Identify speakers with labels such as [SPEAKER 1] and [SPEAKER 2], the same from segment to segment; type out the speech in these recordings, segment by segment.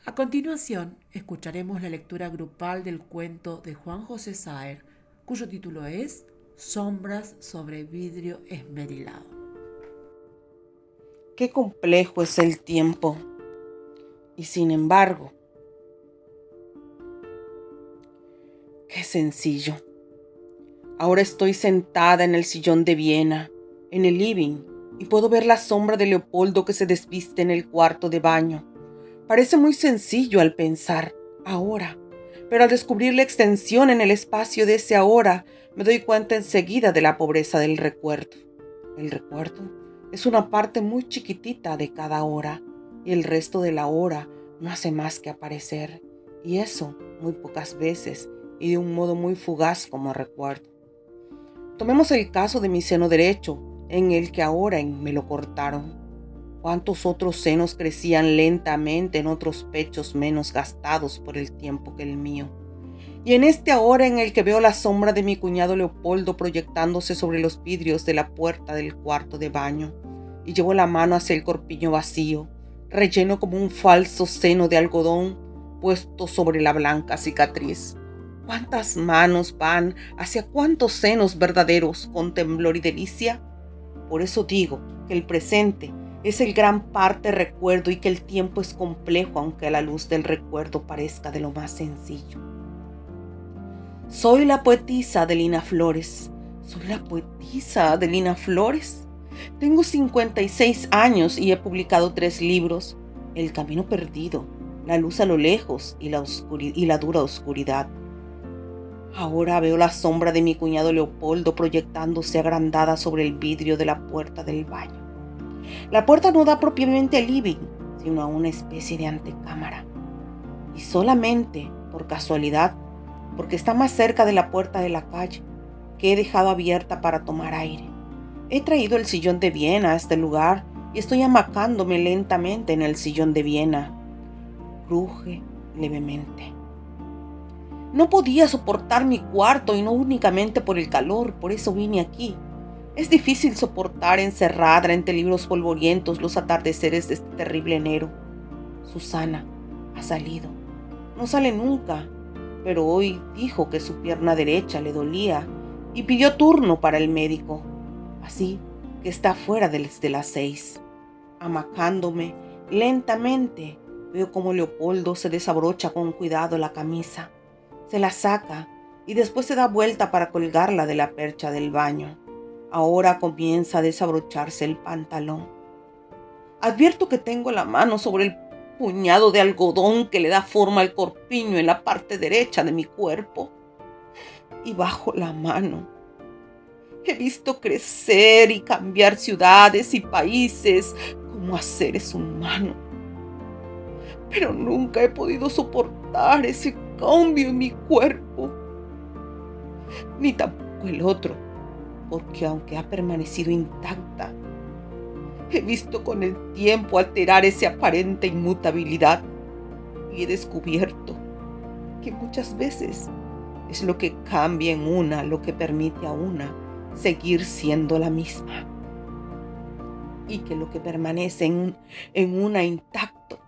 [SPEAKER 1] A continuación, escucharemos la lectura grupal del cuento de Juan José Saer, cuyo título es Sombras sobre vidrio esmerilado.
[SPEAKER 2] Qué complejo es el tiempo. Y sin embargo, qué sencillo. Ahora estoy sentada en el sillón de Viena, en el living, y puedo ver la sombra de Leopoldo que se desviste en el cuarto de baño. Parece muy sencillo al pensar, ahora, pero al descubrir la extensión en el espacio de ese ahora, me doy cuenta enseguida de la pobreza del recuerdo. El recuerdo es una parte muy chiquitita de cada hora, y el resto de la hora no hace más que aparecer, y eso muy pocas veces y de un modo muy fugaz como recuerdo. Tomemos el caso de mi seno derecho, en el que ahora me lo cortaron. ¿Cuántos otros senos crecían lentamente en otros pechos menos gastados por el tiempo que el mío? Y en este ahora en el que veo la sombra de mi cuñado Leopoldo proyectándose sobre los vidrios de la puerta del cuarto de baño, y llevo la mano hacia el corpiño vacío, relleno como un falso seno de algodón puesto sobre la blanca cicatriz. ¿Cuántas manos van hacia cuántos senos verdaderos con temblor y delicia? Por eso digo que el presente es el gran parte recuerdo y que el tiempo es complejo, aunque a la luz del recuerdo parezca de lo más sencillo. Soy la poetisa Adelina Flores. Soy la poetisa Adelina Flores. Tengo 56 años y he publicado 3 libros: El camino perdido, La luz a lo lejos y la dura oscuridad. Ahora veo la sombra de mi cuñado Leopoldo proyectándose agrandada sobre el vidrio de la puerta del baño. La puerta no da propiamente al living, sino a una especie de antecámara. Y solamente, por casualidad, porque está más cerca de la puerta de la calle, que he dejado abierta para tomar aire, he traído el sillón de Viena a este lugar y estoy amacándome lentamente en el sillón de Viena. Cruje levemente. No podía soportar mi cuarto, y no únicamente por el calor, por eso vine aquí. Es difícil soportar encerrada entre libros polvorientos los atardeceres de este terrible enero. Susana ha salido. No sale nunca, pero hoy dijo que su pierna derecha le dolía y pidió turno para el médico. Así que está fuera desde las 6. Amacándome lentamente, veo cómo Leopoldo se desabrocha con cuidado la camisa. Se la saca y después se da vuelta para colgarla de la percha del baño. Ahora comienza a desabrocharse el pantalón. Advierto que tengo la mano sobre el puñado de algodón que le da forma al corpiño en la parte derecha de mi cuerpo. Y bajo la mano. He visto crecer y cambiar ciudades y países como a seres humanos. Pero nunca he podido soportar ese cambio en mi cuerpo. Ni tampoco el otro, porque aunque ha permanecido intacta, he visto con el tiempo alterar esa aparente inmutabilidad y he descubierto que muchas veces es lo que cambia en una lo que permite a una seguir siendo la misma, y que lo que permanece en una intacto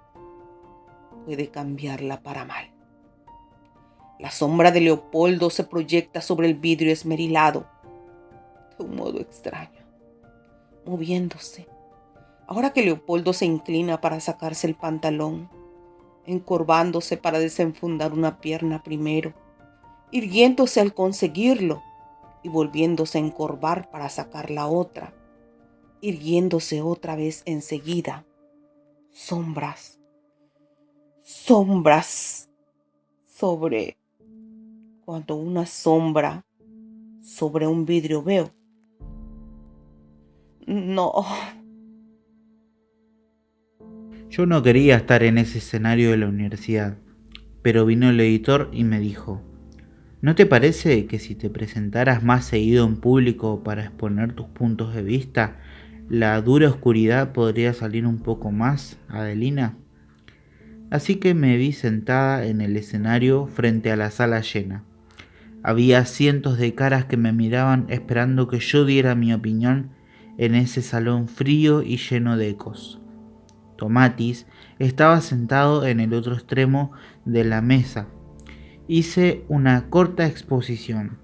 [SPEAKER 2] puede cambiarla para mal. La sombra de Leopoldo se proyecta sobre el vidrio esmerilado de un modo extraño, moviéndose. Ahora que Leopoldo se inclina para sacarse el pantalón, encorvándose para desenfundar una pierna primero, irguiéndose al conseguirlo y volviéndose a encorvar para sacar la otra, irguiéndose otra vez enseguida. Sombras, sombras sobre... Cuando una sombra sobre un vidrio veo. No,
[SPEAKER 3] Yo no quería estar en ese escenario de la universidad, pero vino el editor y me dijo, ¿no te parece que si te presentaras más seguido en público para exponer tus puntos de vista, la dura oscuridad podría salir un poco más, Adelina? Así que me vi sentada en el escenario frente a la sala llena. Había cientos de caras que me miraban esperando que yo diera mi opinión en ese salón frío y lleno de ecos. Tomatis, estaba sentado en el otro extremo de la mesa. Hice una corta exposición,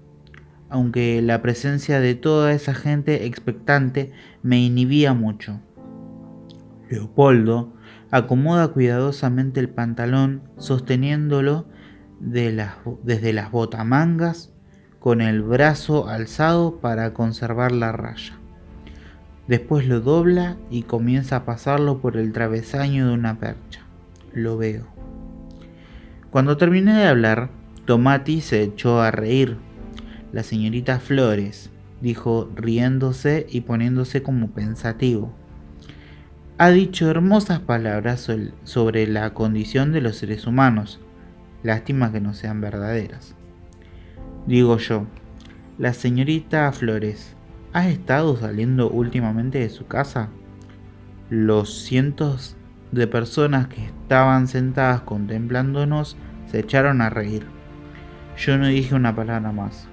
[SPEAKER 3] aunque la presencia de toda esa gente expectante me inhibía mucho. Leopoldo acomoda cuidadosamente el pantalón, sosteniéndolo desde las botamangas con el brazo alzado para conservar la raya. Después lo dobla y comienza a pasarlo por el travesaño de una percha. Lo veo. Cuando terminé de hablar, Tomati se echó a reír. La señorita Flores, dijo riéndose y poniéndose como pensativo, ha dicho hermosas palabras sobre la condición de los seres humanos. Lástima que no sean verdaderas. Digo yo, la señorita Flores, ¿ha estado saliendo últimamente de su casa? Los cientos de personas que estaban sentadas contemplándonos se echaron a reír. Yo no dije una palabra más.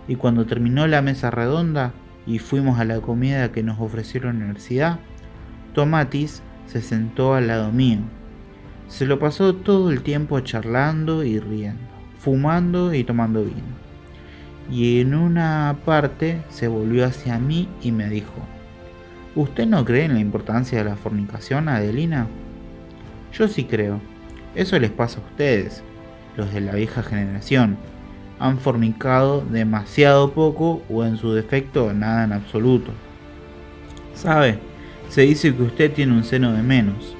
[SPEAKER 3] Y cuando terminó la mesa redonda y fuimos a la comida que nos ofreció la universidad, Tomatis se sentó al lado mío. Se lo pasó todo el tiempo charlando y riendo, fumando y tomando vino. Y en una parte se volvió hacia mí y me dijo, ¿usted no cree en la importancia de la fornicación, Adelina? Yo sí creo. Eso les pasa a ustedes, los de la vieja generación. Han fornicado demasiado poco o en su defecto nada en absoluto. ¿Sabe? Se dice que usted tiene un seno de menos.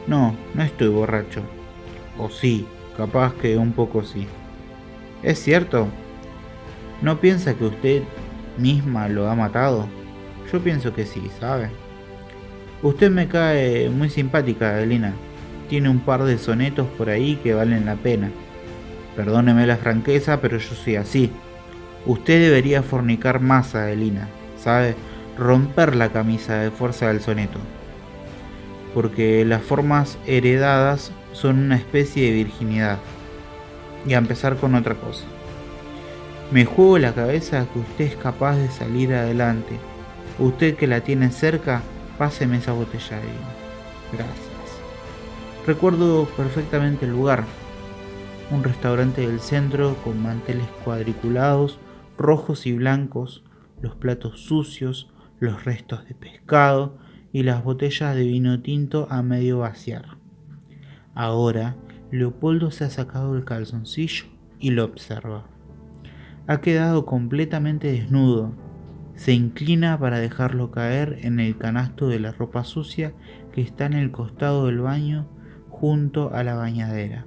[SPEAKER 3] No estoy borracho. O sí, capaz que un poco sí. ¿Es cierto? ¿No piensa que usted misma lo ha matado? Yo pienso que sí, ¿sabe? Usted me cae muy simpática, Adelina. Tiene un par de sonetos por ahí que valen la pena. Perdóneme la franqueza, pero yo soy así. Usted debería fornicar más, Adelina, ¿sabe? Romper la camisa de fuerza del soneto. Porque las formas heredadas son una especie de virginidad. Y a empezar con otra cosa. Me juego la cabeza que usted es capaz de salir adelante. Usted que la tiene cerca, páseme esa botella de vino. Gracias. Recuerdo perfectamente el lugar. Un restaurante del centro con manteles cuadriculados, rojos y blancos, los platos sucios, los restos de pescado y las botellas de vino tinto a medio vaciar. Ahora, Leopoldo se ha sacado el calzoncillo y lo observa. Ha quedado completamente desnudo. Se inclina para dejarlo caer en el canasto de la ropa sucia que está en el costado del baño junto a la bañadera.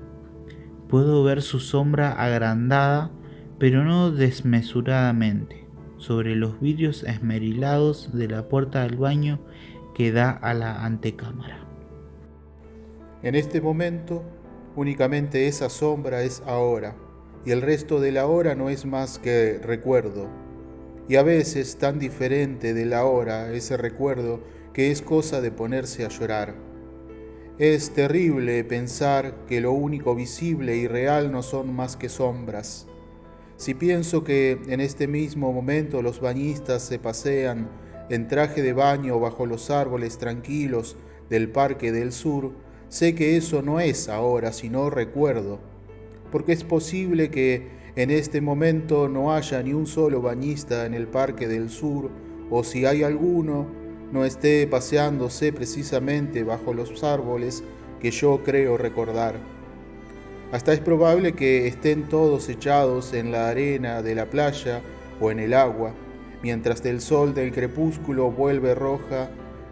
[SPEAKER 3] Puedo ver su sombra agrandada, pero no desmesuradamente, sobre los vidrios esmerilados de la puerta del baño que da a la antecámara.
[SPEAKER 4] En este momento, únicamente esa sombra es ahora, y el resto de la hora no es más que recuerdo. Y a veces tan diferente de la hora ese recuerdo que es cosa de ponerse a llorar. Es terrible pensar que lo único visible y real no son más que sombras. Si pienso que en este mismo momento los bañistas se pasean en traje de baño bajo los árboles tranquilos del Parque del Sur, sé que eso no es ahora, sino recuerdo, porque es posible que en este momento no haya ni un solo bañista en el Parque del Sur, o si hay alguno, no esté paseándose precisamente bajo los árboles que yo creo recordar. Hasta es probable que estén todos echados en la arena de la playa o en el agua, mientras el sol del crepúsculo vuelve roja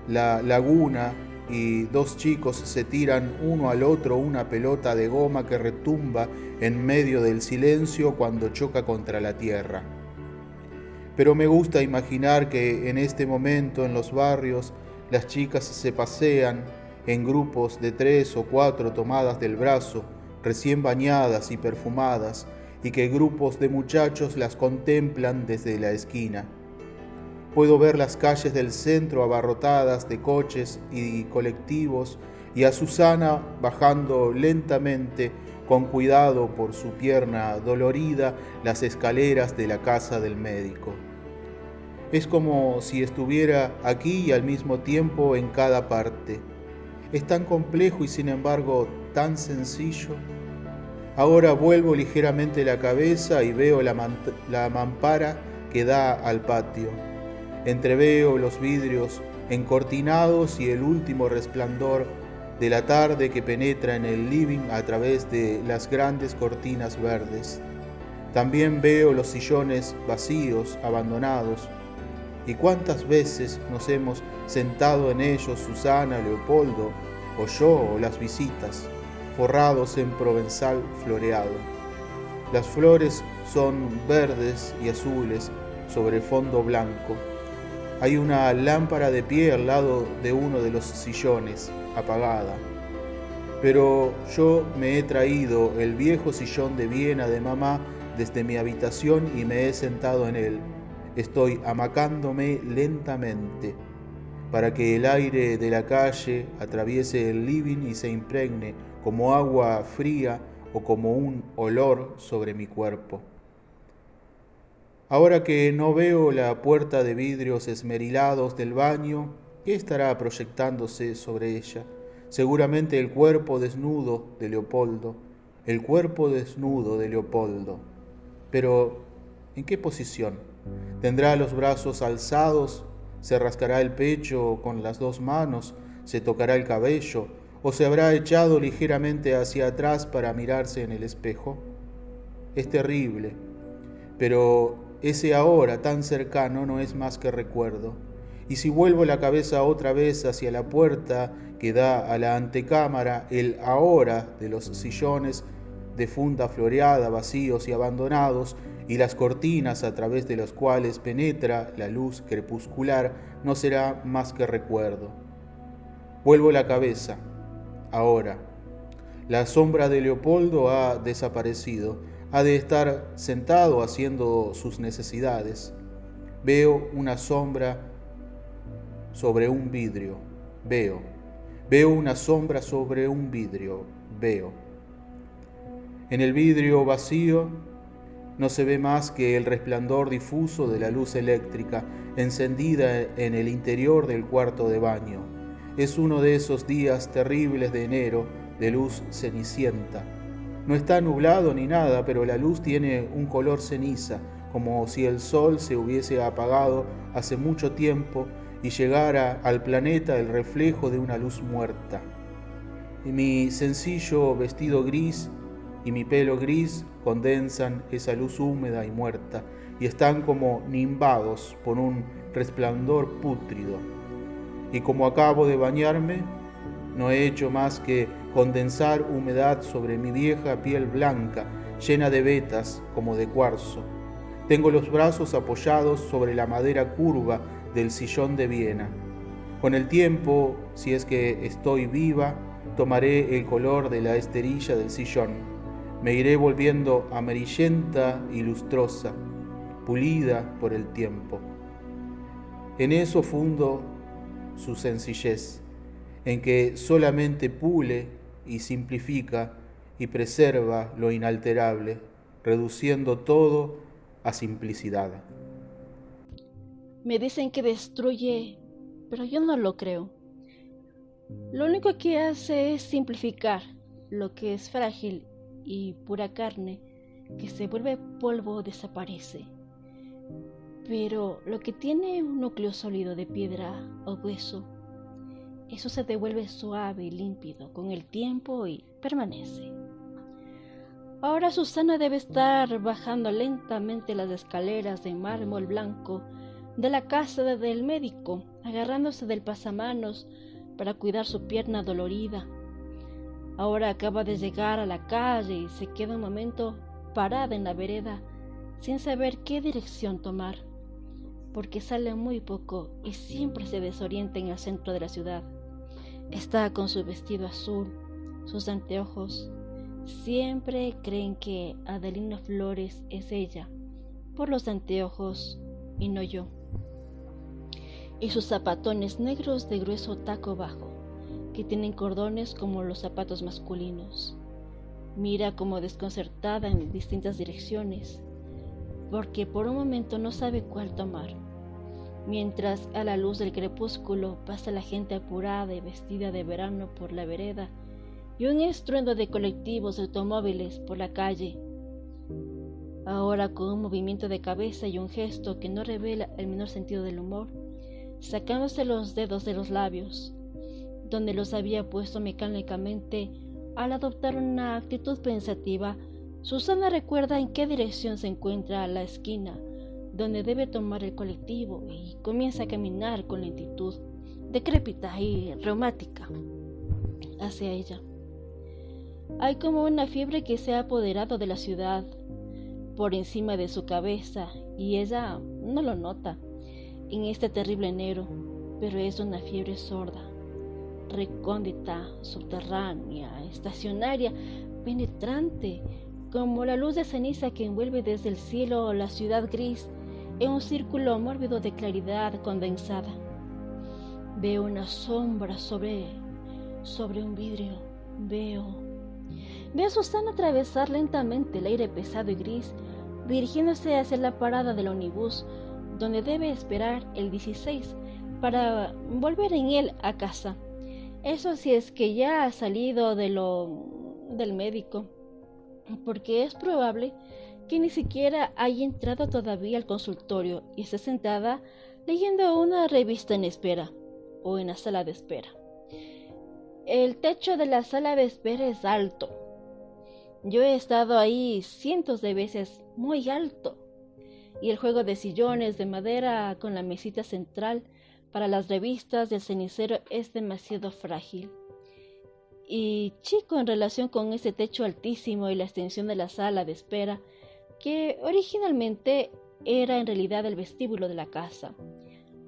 [SPEAKER 4] la laguna y dos chicos se tiran uno al otro una pelota de goma que retumba en medio del silencio cuando choca contra la tierra. Pero me gusta imaginar que en este momento en los barrios las chicas se pasean en grupos de 3 o 4 tomadas del brazo, recién bañadas y perfumadas, y que grupos de muchachos las contemplan desde la esquina. Puedo ver las calles del centro abarrotadas de coches y colectivos y a Susana bajando lentamente, con cuidado por su pierna dolorida, las escaleras de la casa del médico. Es como si estuviera aquí y al mismo tiempo en cada parte. Es tan complejo y sin embargo tan sencillo. Ahora vuelvo ligeramente la cabeza y veo la mampara que da al patio. Entreveo los vidrios encortinados y el último resplandor de la tarde que penetra en el living a través de las grandes cortinas verdes. También veo los sillones vacíos, abandonados. ¿Y cuántas veces nos hemos sentado en ellos Susana, Leopoldo, o yo, o las visitas, forrados en provenzal floreado? Las flores son verdes y azules sobre fondo blanco. Hay una lámpara de pie al lado de uno de los sillones, apagada. Pero yo me he traído el viejo sillón de Viena de mamá desde mi habitación y me he sentado en él. Estoy amacándome lentamente para que el aire de la calle atraviese el living y se impregne como agua fría o como un olor sobre mi cuerpo. Ahora que no veo la puerta de vidrios esmerilados del baño, ¿qué estará proyectándose sobre ella? Seguramente el cuerpo desnudo de Leopoldo, el cuerpo desnudo de Leopoldo. Pero, ¿en qué posición? ¿Tendrá los brazos alzados? ¿Se rascará el pecho con las dos manos? ¿Se tocará el cabello? ¿O se habrá echado ligeramente hacia atrás para mirarse en el espejo? Es terrible, pero ese ahora tan cercano no es más que recuerdo. Y si vuelvo la cabeza otra vez hacia la puerta que da a la antecámara, el ahora de los sillones de funda floreada, vacíos y abandonados, y las cortinas a través de las cuales penetra la luz crepuscular, no será más que recuerdo. Vuelvo la cabeza, ahora. La sombra de Leopoldo ha desaparecido. Ha de estar sentado haciendo sus necesidades. Veo una sombra sobre un vidrio. Veo una sombra sobre un vidrio. En el vidrio vacío no se ve más que el resplandor difuso de la luz eléctrica encendida en el interior del cuarto de baño. Es uno de esos días terribles de enero de luz cenicienta. No está nublado ni nada, pero la luz tiene un color ceniza, como si el sol se hubiese apagado hace mucho tiempo y llegara al planeta el reflejo de una luz muerta. Y mi sencillo vestido gris y mi pelo gris condensan esa luz húmeda y muerta y están como nimbados por un resplandor pútrido. Y como acabo de bañarme, no he hecho más que condensar humedad sobre mi vieja piel blanca, llena de vetas como de cuarzo. Tengo los brazos apoyados sobre la madera curva del sillón de Viena. Con el tiempo, si es que estoy viva, tomaré el color de la esterilla del sillón. Me iré volviendo amarillenta y lustrosa, pulida por el tiempo. En eso fundo su sencillez, en que solamente pule y simplifica y preserva lo inalterable, reduciendo todo a simplicidad.
[SPEAKER 5] Me dicen que destruye, pero yo no lo creo. Lo único que hace es simplificar lo que es frágil y pura carne, que se vuelve polvo, desaparece. Pero lo que tiene un núcleo sólido de piedra o hueso, eso se devuelve suave y límpido con el tiempo y permanece. Ahora Susana debe estar bajando lentamente las escaleras de mármol blanco de la casa del médico, agarrándose del pasamanos para cuidar su pierna dolorida. Ahora acaba de llegar a la calle y se queda un momento parada en la vereda sin saber qué dirección tomar, porque sale muy poco y siempre se desorienta en el centro de la ciudad. Está con su vestido azul, sus anteojos. Siempre creen que Adelina Flores es ella, por los anteojos y no yo. Y sus zapatones negros de grueso taco bajo, que tienen cordones como los zapatos masculinos. Mira como desconcertada en distintas direcciones, porque por un momento no sabe cuál tomar. mientras a la luz del crepúsculo pasa la gente apurada y vestida de verano por la vereda y un estruendo de colectivos y automóviles por la calle. Ahora, con un movimiento de cabeza y un gesto que no revela el menor sentido del humor, sacándose los dedos de los labios, donde los había puesto mecánicamente al adoptar una actitud pensativa, Susana recuerda en qué dirección se encuentra la esquina donde debe tomar el colectivo y comienza a caminar con lentitud, decrépita y reumática, hacia ella. Hay como una fiebre que se ha apoderado de la ciudad por encima de su cabeza y ella no lo nota en este terrible enero, pero es una fiebre sorda, recóndita, subterránea, estacionaria, penetrante, como la luz de ceniza que envuelve desde el cielo la ciudad gris en un círculo mórbido de claridad condensada. Veo una sombra sobre un vidrio. Veo a Susana atravesar lentamente el aire pesado y gris, dirigiéndose hacia la parada del ómnibus, donde debe esperar el 16 para volver en él a casa. Eso si es que ya ha salido del médico, porque es probable que ni siquiera haya entrado todavía al consultorio y esté sentada leyendo una revista en espera o en la sala de espera. El techo de la sala de espera es alto. Yo he estado ahí cientos de veces, muy alto. Y el juego de sillones de madera con la mesita central para las revistas del cenicero es demasiado frágil y chico en relación con ese techo altísimo y la extensión de la sala de espera, que originalmente era en realidad el vestíbulo de la casa.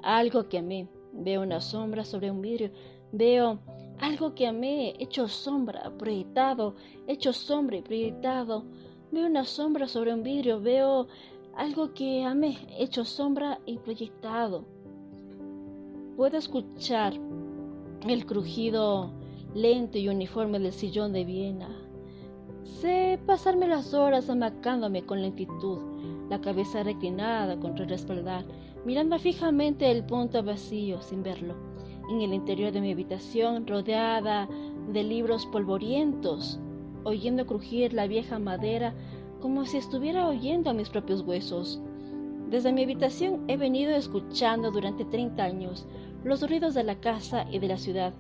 [SPEAKER 5] Algo que amé. Veo una sombra sobre un vidrio. Veo algo que amé, hecho sombra, proyectado, hecho sombra y proyectado. Veo una sombra sobre un vidrio. Veo algo que amé, hecho sombra y proyectado. Puedo escuchar el crujido lento y uniforme del sillón de Viena. Sé pasarme las horas amacándome con lentitud, la cabeza reclinada contra el respaldar, mirando fijamente el punto vacío sin verlo. En el interior de mi habitación, rodeada de libros polvorientos, oyendo crujir la vieja madera como si estuviera oyendo a mis propios huesos. Desde mi habitación he venido escuchando durante 30 años los ruidos de la casa y de la ciudad,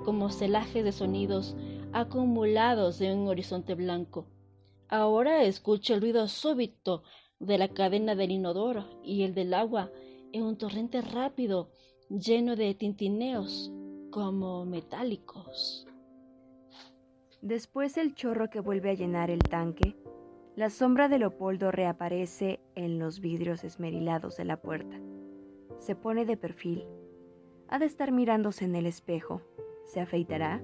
[SPEAKER 5] como celajes de sonidos acumulados en un horizonte blanco. Ahora escucho el ruido súbito de la cadena del inodoro y el del agua en un torrente rápido, lleno de tintineos como metálicos.
[SPEAKER 6] Después el chorro que vuelve a llenar el tanque, la sombra de Leopoldo reaparece en los vidrios esmerilados de la puerta. Se pone de perfil. Ha de estar mirándose en el espejo. ¿Se afeitará?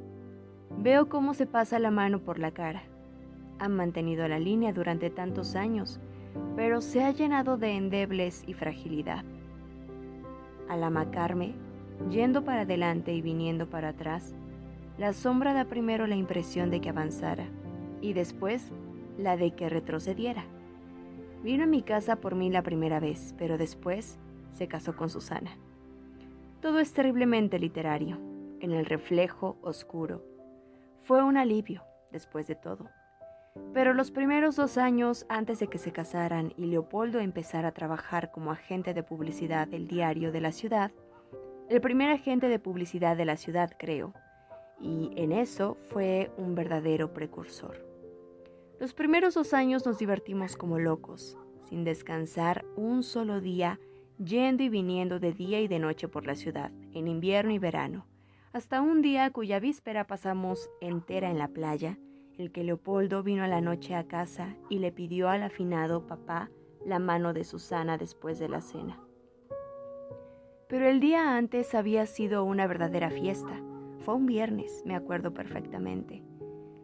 [SPEAKER 6] Veo cómo se pasa la mano por la cara. Han mantenido la línea durante tantos años, pero se ha llenado de endebles y fragilidad. Al amacarme, yendo para adelante y viniendo para atrás, la sombra da primero la impresión de que avanzara y después la de que retrocediera. Vino a mi casa por mí la primera vez, pero después se casó con Susana. Todo es terriblemente literario, en el reflejo oscuro. Fue un alivio, después de todo. Pero los primeros 2 años antes de que se casaran y Leopoldo empezara a trabajar como agente de publicidad del diario de la ciudad, el primer agente de publicidad de la ciudad, creo, y en eso fue un verdadero precursor. Los primeros 2 años nos divertimos como locos, sin descansar un solo día, yendo y viniendo de día y de noche por la ciudad, en invierno y verano, hasta un día cuya víspera pasamos entera en la playa, el que Leopoldo vino a la noche a casa y le pidió al afinado papá la mano de Susana después de la cena. Pero el día antes había sido una verdadera fiesta. Fue un viernes, me acuerdo perfectamente.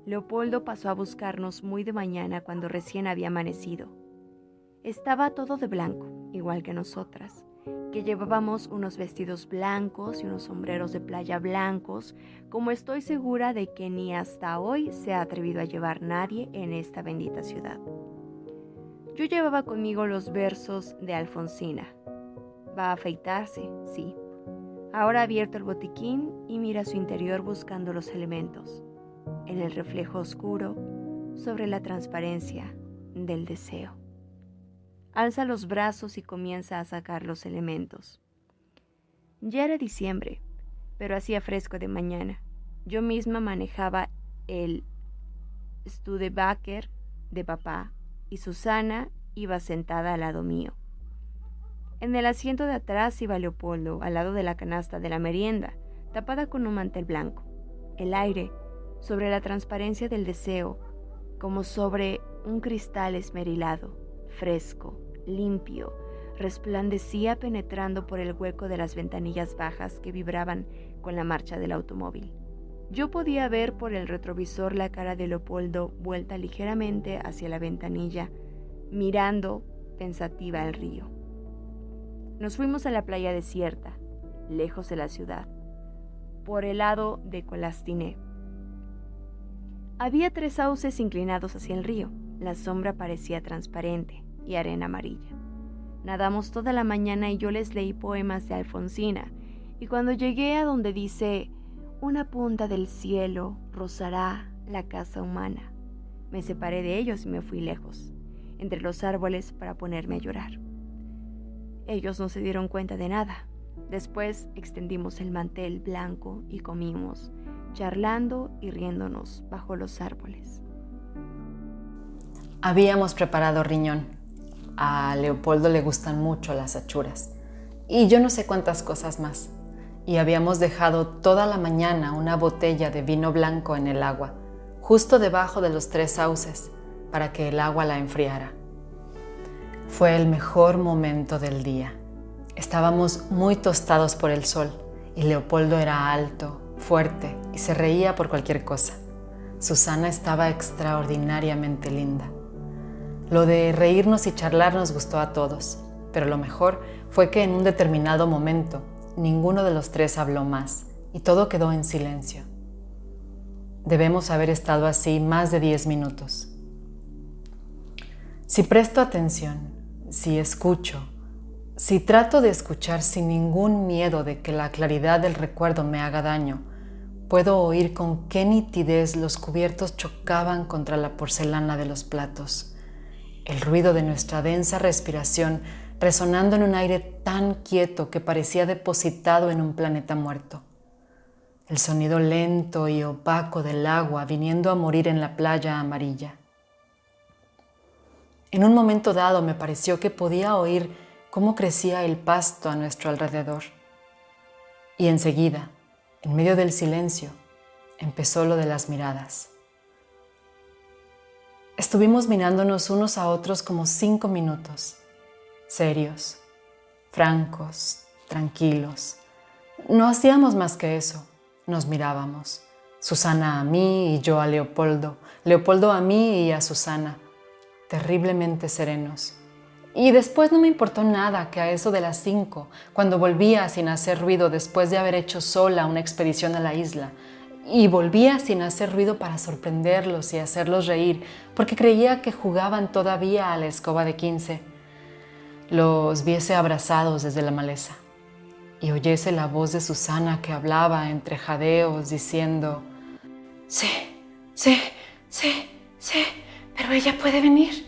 [SPEAKER 6] Leopoldo pasó a buscarnos muy de mañana cuando recién había amanecido. Estaba todo de blanco, igual que nosotras, que llevábamos unos vestidos blancos y unos sombreros de playa blancos, como estoy segura de que ni hasta hoy se ha atrevido a llevar nadie en esta bendita ciudad. Yo llevaba conmigo los versos de Alfonsina. Va a afeitarse, sí. Ahora ha abierto el botiquín y mira su interior buscando los elementos, en el reflejo oscuro sobre la transparencia del deseo. Alza los brazos y comienza a sacar los elementos. Ya era diciembre, pero hacía fresco de mañana. Yo misma manejaba el Studebaker de papá y Susana iba sentada al lado mío. En el asiento de atrás iba Leopoldo, al lado de la canasta de la merienda, tapada con un mantel blanco. El aire, sobre la transparencia del deseo, como sobre un cristal esmerilado, fresco, limpio, resplandecía penetrando por el hueco de las ventanillas bajas que vibraban con la marcha del automóvil. Yo podía ver por el retrovisor la cara de Leopoldo vuelta ligeramente hacia la ventanilla, mirando pensativa el río. Nos fuimos a la playa desierta, lejos de la ciudad, por el lado de Colastiné. Había 3 sauces inclinados hacia el río. La sombra parecía transparente y arena amarilla. Nadamos toda la mañana y yo les leí poemas de Alfonsina, y cuando llegué a donde dice «Una punta del cielo rozará la casa humana», me separé de ellos y me fui lejos, entre los árboles, para ponerme a llorar. Ellos no se dieron cuenta de nada. Después extendimos el mantel blanco y comimos, charlando y riéndonos bajo los árboles.
[SPEAKER 7] Habíamos preparado riñón. A Leopoldo le gustan mucho las achuras. Y yo no sé cuántas cosas más. Y habíamos dejado toda la mañana una botella de vino blanco en el agua, justo debajo de los 3 sauces, para que el agua la enfriara. Fue el mejor momento del día. Estábamos muy tostados por el sol y Leopoldo era alto, fuerte y se reía por cualquier cosa. Susana estaba extraordinariamente linda. Lo de reírnos y charlar nos gustó a todos, pero lo mejor fue que en un determinado momento ninguno de los 3 habló más y todo quedó en silencio. Debemos haber estado así más de 10 minutos. Si presto atención, si escucho, si trato de escuchar sin ningún miedo de que la claridad del recuerdo me haga daño, puedo oír con qué nitidez los cubiertos chocaban contra la porcelana de los platos, el ruido de nuestra densa respiración resonando en un aire tan quieto que parecía depositado en un planeta muerto, el sonido lento y opaco del agua viniendo a morir en la playa amarilla. En un momento dado me pareció que podía oír cómo crecía el pasto a nuestro alrededor. Y enseguida, en medio del silencio, empezó lo de las miradas. Estuvimos mirándonos unos a otros como 5 minutos, serios, francos, tranquilos. No hacíamos más que eso, nos mirábamos. Susana a mí y yo a Leopoldo, Leopoldo a mí y a Susana, terriblemente serenos. Y después no me importó nada que a eso de las 5, cuando volvía sin hacer ruido después de haber hecho sola una expedición a la isla, y volvía sin hacer ruido para sorprenderlos y hacerlos reír, porque creía que jugaban todavía a la escoba de 15, los viese abrazados desde la maleza, y oyese la voz de Susana que hablaba entre jadeos diciendo: «Sí, pero ella puede venir,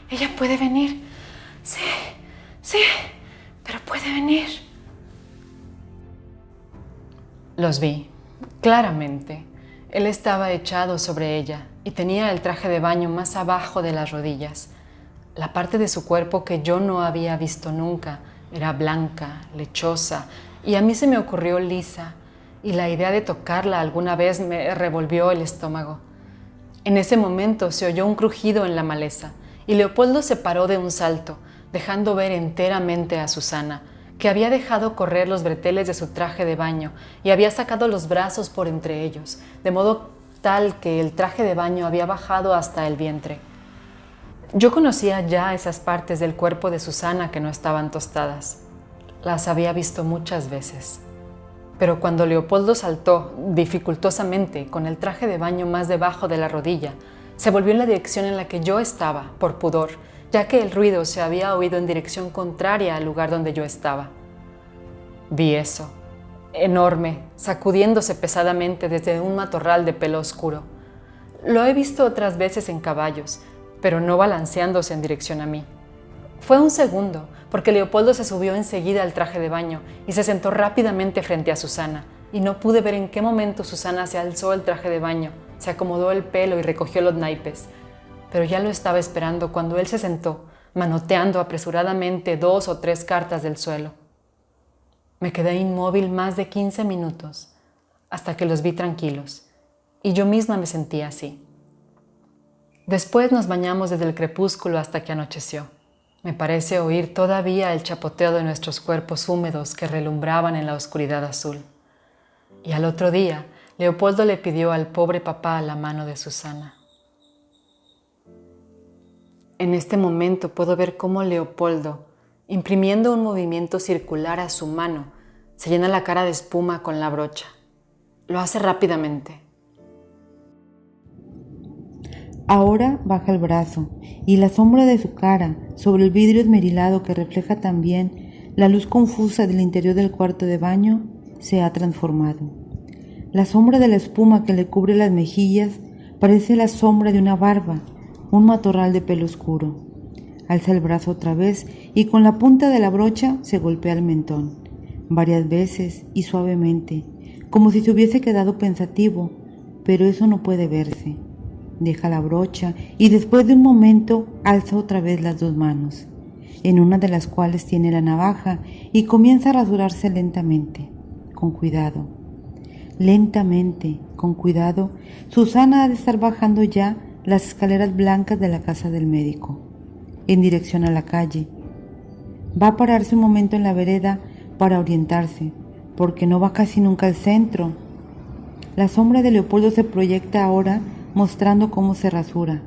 [SPEAKER 7] ella puede venir, sí, pero puede venir». Los vi, claramente. Él estaba echado sobre ella y tenía el traje de baño más abajo de las rodillas. La parte de su cuerpo que yo no había visto nunca era blanca, lechosa, y a mí se me ocurrió lisa, y la idea de tocarla alguna vez me revolvió el estómago. En ese momento se oyó un crujido en la maleza, y Leopoldo se paró de un salto, dejando ver enteramente a Susana, que había dejado correr los breteles de su traje de baño y había sacado los brazos por entre ellos, de modo tal que el traje de baño había bajado hasta el vientre. Yo conocía ya esas partes del cuerpo de Susana que no estaban tostadas. Las había visto muchas veces. Pero cuando Leopoldo saltó, dificultosamente, con el traje de baño más debajo de la rodilla, se volvió en la dirección en la que yo estaba, por pudor, ya que el ruido se había oído en dirección contraria al lugar donde yo estaba. Vi eso, enorme, sacudiéndose pesadamente desde un matorral de pelo oscuro. Lo he visto otras veces en caballos, pero no balanceándose en dirección a mí. Fue un segundo, porque Leopoldo se subió enseguida al traje de baño y se sentó rápidamente frente a Susana, y no pude ver en qué momento Susana se alzó el traje de baño, se acomodó el pelo y recogió los naipes. Pero ya lo estaba esperando cuando él se sentó, manoteando apresuradamente 2 o 3 cartas del suelo. Me quedé inmóvil más de 15 minutos, hasta que los vi tranquilos, y yo misma me sentí así. Después nos bañamos desde el crepúsculo hasta que anocheció. Me parece oír todavía el chapoteo de nuestros cuerpos húmedos que relumbraban en la oscuridad azul. Y al otro día, Leopoldo le pidió al pobre papá la mano de Susana. En este momento puedo ver cómo Leopoldo, imprimiendo un movimiento circular a su mano, se llena la cara de espuma con la brocha. Lo hace rápidamente.
[SPEAKER 8] Ahora baja el brazo y la sombra de su cara sobre el vidrio esmerilado que refleja también la luz confusa del interior del cuarto de baño se ha transformado. La sombra de la espuma que le cubre las mejillas parece la sombra de una barba, un matorral de pelo oscuro. Alza el brazo otra vez y con la punta de la brocha se golpea el mentón, varias veces y suavemente, como si se hubiese quedado pensativo, pero eso no puede verse. Deja la brocha y después de un momento alza otra vez las 2 manos, en una de las cuales tiene la navaja y comienza a rasurarse lentamente, con cuidado. Lentamente, con cuidado, Susana ha de estar bajando ya las escaleras blancas de la casa del médico, en dirección a la calle. Va a pararse un momento en la vereda para orientarse, porque no va casi nunca al centro. La sombra de Leopoldo se proyecta ahora mostrando cómo se rasura,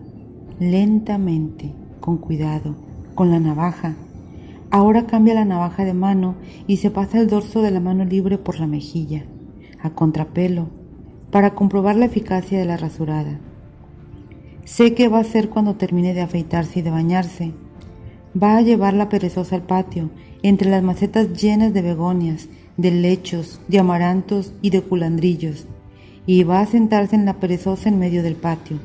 [SPEAKER 8] lentamente, con cuidado, con la navaja. Ahora cambia la navaja de mano y se pasa el dorso de la mano libre por la mejilla, a contrapelo, para comprobar la eficacia de la rasurada. Sé qué va a hacer cuando termine de afeitarse y de bañarse. Va a llevar la perezosa al patio, entre las macetas llenas de begonias, de helechos, de amarantos y de culandrillos, y va a sentarse en la perezosa en medio del patio.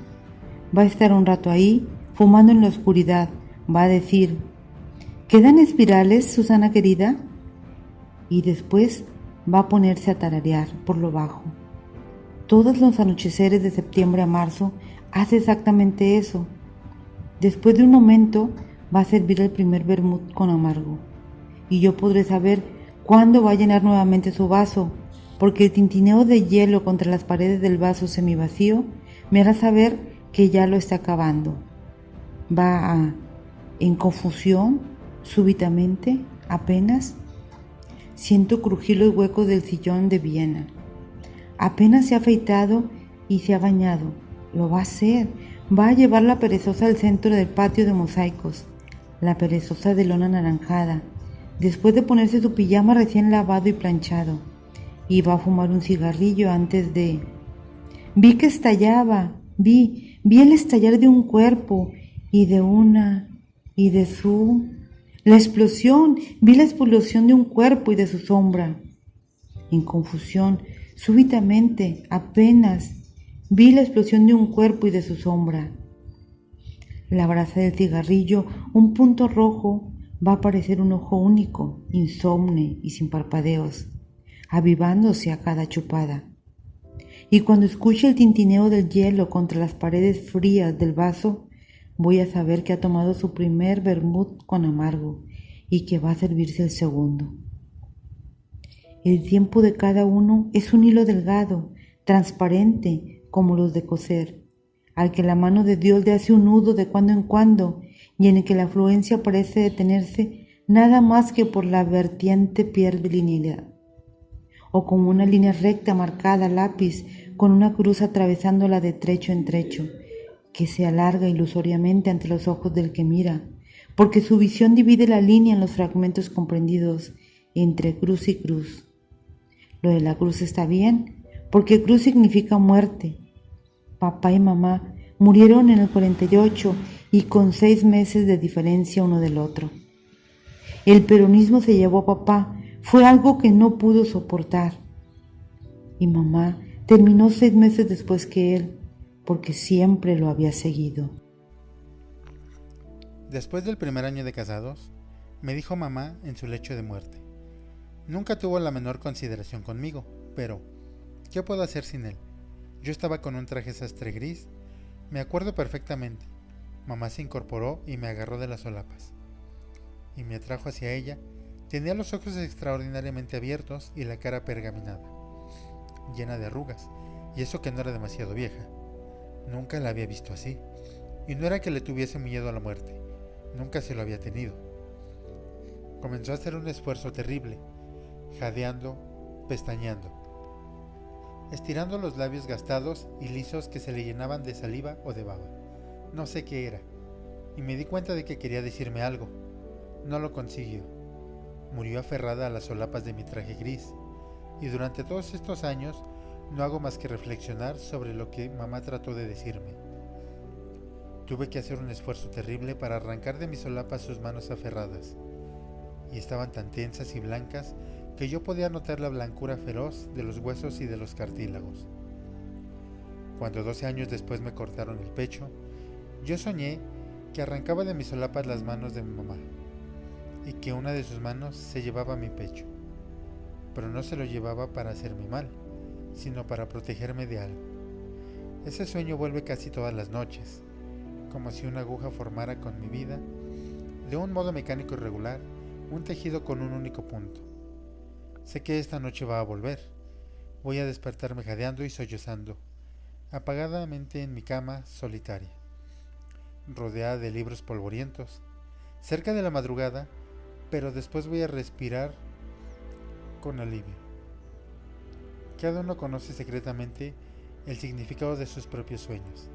[SPEAKER 8] Va a estar un rato ahí, fumando en la oscuridad. Va a decir: ¿quedan espirales, Susana querida? Y después va a ponerse a tararear por lo bajo. Todos los anocheceres de septiembre a marzo hace exactamente eso. Después de un momento va a servir el primer vermut con amargo, y yo podré saber cuándo va a llenar nuevamente su vaso, porque el tintineo de hielo contra las paredes del vaso semivacío me hará saber que ya lo está acabando. En confusión, súbitamente, apenas, siento crujir los huecos del sillón de Viena. Apenas se ha afeitado y se ha bañado. Lo va a hacer. Va a llevar la perezosa al centro del patio de mosaicos, la perezosa de lona anaranjada, después de ponerse su pijama recién lavado y planchado, y va a fumar un cigarrillo antes de... Vi que estallaba, vi el estallar de un cuerpo y de una, y de su... La explosión, vi la explosión de un cuerpo y de su sombra. En confusión, súbitamente, apenas, vi la explosión de un cuerpo y de su sombra. La brasa del cigarrillo, un punto rojo, va a parecer un ojo único, insomne y sin parpadeos, avivándose a cada chupada. Y cuando escuche el tintineo del hielo contra las paredes frías del vaso, voy a saber que ha tomado su primer vermut con amargo y que va a servirse el segundo. El tiempo de cada uno es un hilo delgado, transparente como los de coser, al que la mano de Dios le hace un nudo de cuando en cuando y en el que la fluencia parece detenerse nada más que por la vertiente pierde linealidad, o como una línea recta marcada a lápiz con una cruz atravesándola de trecho en trecho, que se alarga ilusoriamente ante los ojos del que mira, porque su visión divide la línea en los fragmentos comprendidos entre cruz y cruz. Lo de la cruz está bien, porque cruz significa muerte. Papá y mamá murieron en el 48 y con 6 meses de diferencia uno del otro. El peronismo se llevó a papá, fue algo que no pudo soportar. Y mamá terminó 6 meses después que él, porque siempre lo había seguido.
[SPEAKER 9] Después del primer año de casados, me dijo mamá en su lecho de muerte. Nunca tuvo la menor consideración conmigo, pero ¿qué puedo hacer sin él? Yo estaba con un traje sastre gris, me acuerdo perfectamente. Mamá se incorporó y me agarró de las solapas y me atrajo hacia ella. Tenía los ojos extraordinariamente abiertos y la cara pergaminada, llena de arrugas, y eso que no era demasiado vieja. Nunca la había visto así, y no era que le tuviese miedo a la muerte, nunca se lo había tenido. Comenzó a hacer un esfuerzo terrible, jadeando, pestañeando, estirando los labios gastados y lisos que se le llenaban de saliva o de baba. No sé qué era, y me di cuenta de que quería decirme algo. No lo consiguió. Murió aferrada a las solapas de mi traje gris, y durante todos estos años no hago más que reflexionar sobre lo que mamá trató de decirme. Tuve que hacer un esfuerzo terrible para arrancar de mis solapas sus manos aferradas, y estaban tan tensas y blancas que yo podía notar la blancura feroz de los huesos y de los cartílagos. Cuando 12 años después me cortaron el pecho, yo soñé que arrancaba de mis solapas las manos de mi mamá, y que una de sus manos se llevaba a mi pecho, pero no se lo llevaba para hacerme mal, sino para protegerme de algo. Ese sueño vuelve casi todas las noches, como si una aguja formara con mi vida, de un modo mecánico y regular, un tejido con un único punto. Sé que esta noche va a volver. Voy a despertarme jadeando y sollozando, apagadamente en mi cama solitaria, rodeada de libros polvorientos, cerca de la madrugada, pero después voy a respirar con alivio. Cada uno conoce secretamente el significado de sus propios sueños,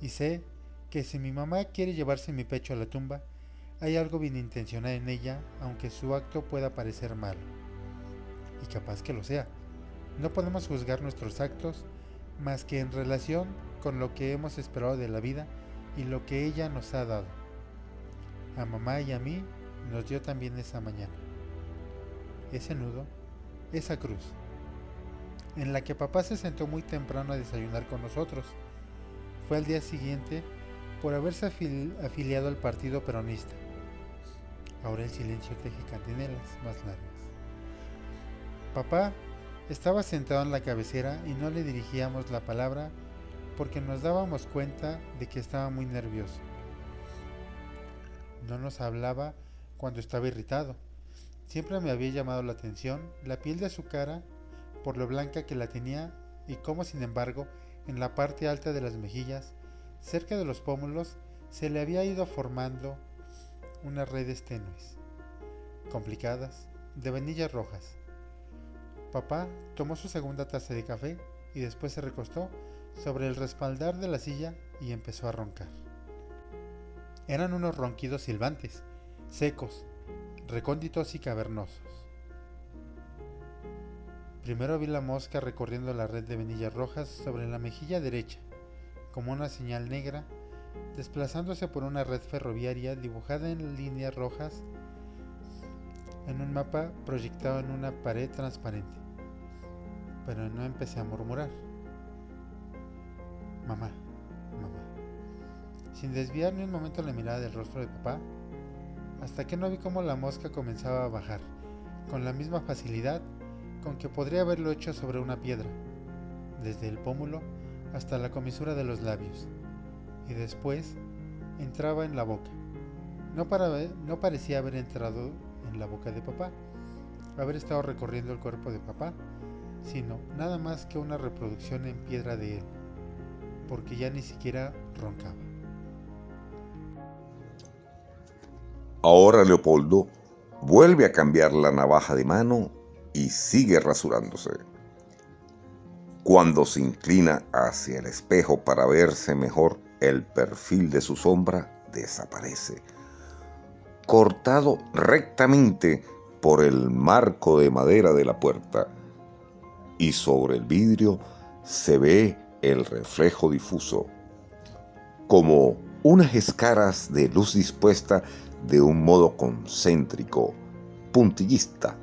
[SPEAKER 9] y sé que si mi mamá quiere llevarse mi pecho a la tumba, hay algo bien intencional en ella, aunque su acto pueda parecer malo. Y capaz que lo sea. No podemos juzgar nuestros actos más que en relación con lo que hemos esperado de la vida y lo que ella nos ha dado. A mamá y a mí nos dio también esa mañana, ese nudo, esa cruz, en la que papá se sentó muy temprano a desayunar con nosotros. Fue al día siguiente por haberse afiliado al partido peronista. Ahora el silencio teje cantinelas más largas. Papá estaba sentado en la cabecera y no le dirigíamos la palabra porque nos dábamos cuenta de que estaba muy nervioso. No nos hablaba cuando estaba irritado. Siempre me había llamado la atención la piel de su cara por lo blanca que la tenía y cómo, sin embargo, en la parte alta de las mejillas, cerca de los pómulos, se le había ido formando unas redes tenues, complicadas, de vainillas rojas. Papá tomó su segunda taza de café y después se recostó sobre el respaldar de la silla y empezó a roncar. Eran unos ronquidos silbantes, secos, recónditos y cavernosos. Primero vi la mosca recorriendo la red de vainillas rojas sobre la mejilla derecha, como una señal negra, desplazándose por una red ferroviaria dibujada en líneas rojas en un mapa proyectado en una pared transparente. Pero no empecé a murmurar. Mamá, mamá, sin desviar ni un momento la mirada del rostro de papá, hasta que no vi cómo la mosca comenzaba a bajar, con la misma facilidad con que podría haberlo hecho sobre una piedra, desde el pómulo hasta la comisura de los labios, y después entraba en la boca. No parecía haber entrado en la boca de papá, haber estado recorriendo el cuerpo de papá, sino nada más que una reproducción en piedra de él, porque ya ni siquiera roncaba.
[SPEAKER 10] Ahora Leopoldo vuelve a cambiar la navaja de mano y sigue rasurándose. Cuando se inclina hacia el espejo para verse mejor, el perfil de su sombra desaparece, cortado rectamente por el marco de madera de la puerta, y sobre el vidrio se ve el reflejo difuso, como unas escaras de luz dispuesta de un modo concéntrico, puntillista,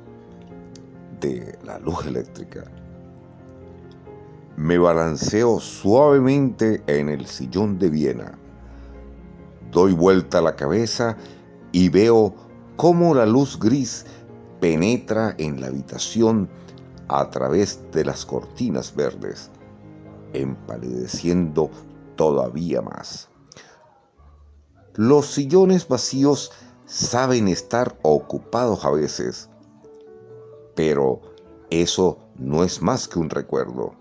[SPEAKER 10] de la luz eléctrica. Me balanceo suavemente en el sillón de Viena. Doy vuelta la cabeza y veo cómo la luz gris penetra en la habitación a través de las cortinas verdes, empalideciendo todavía más. Los sillones vacíos saben estar ocupados a veces, pero eso no es más que un recuerdo.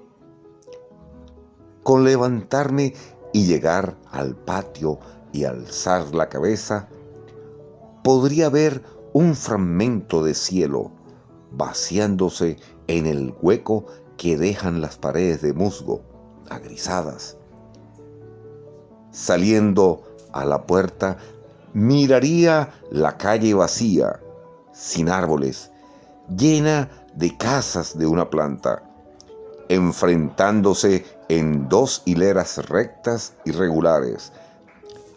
[SPEAKER 10] Con levantarme y llegar al patio y alzar la cabeza, podría ver un fragmento de cielo vaciándose en el hueco que dejan las paredes de musgo, agrisadas. Saliendo a la puerta, miraría la calle vacía, sin árboles, llena de casas de una planta, enfrentándose en dos hileras rectas y regulares,